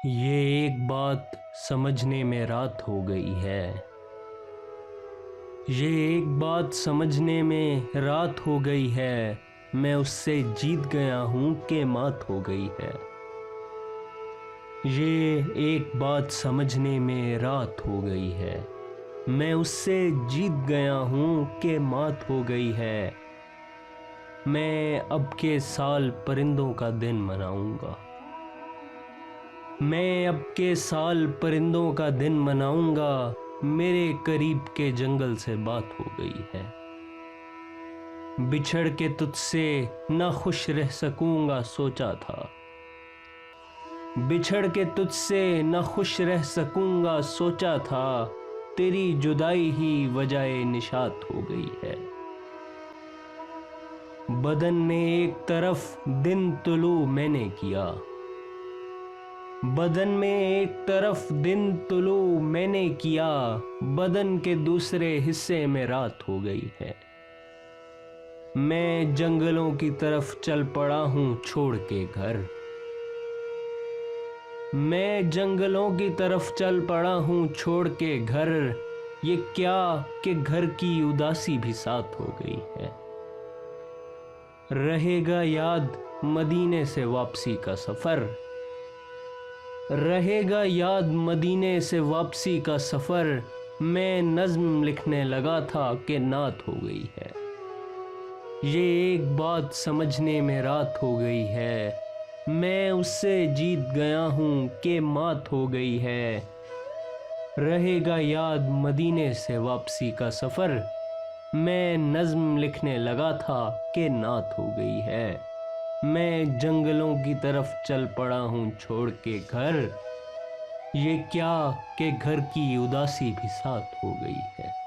ये एक बात समझने में रात हो गई है। ये एक बात समझने में रात हो गई है। मैं उससे जीत गया हूँ कि मात हो गई है। ये एक बात समझने में रात हो गई है। मैं उससे जीत गया हूँ कि मात हो गई है। मैं अब के साल परिंदों का दिन मनाऊंगा। मैं अब के साल परिंदों का दिन मनाऊंगा। मेरे करीब के जंगल से बात हो गई है। बिछड़ के तुझसे ना खुश रह सकूंगा सोचा था। बिछड़ के तुझसे ना खुश रह सकूंगा सोचा था। तेरी जुदाई ही वजह निशात हो गई है। बदन में एक तरफ दिन तुलू मैंने किया। बदन में एक तरफ दिन तुलू मैंने किया। बदन के दूसरे हिस्से में रात हो गई है। मैं जंगलों की तरफ चल पड़ा हूँ छोड़ के घर। मैं जंगलों की तरफ चल पड़ा हूँ छोड़ के घर। ये क्या कि घर की उदासी भी साथ हो गई है। रहेगा याद मदीने से वापसी का सफर। रहेगा याद मदीने से वापसी का सफर। मैं नज्म लिखने लगा था कि नात हो गई है। ये एक बात समझने में रात हो गई है। मैं उससे जीत गया हूँ कि मात हो गई है। रहेगा याद मदीने से वापसी का सफर। मैं नज्म लिखने लगा था कि नात हो गई है। मैं जंगलों की तरफ चल पड़ा हूँ छोड़ के घर। ये क्या कि घर की उदासी भी साथ हो गई है।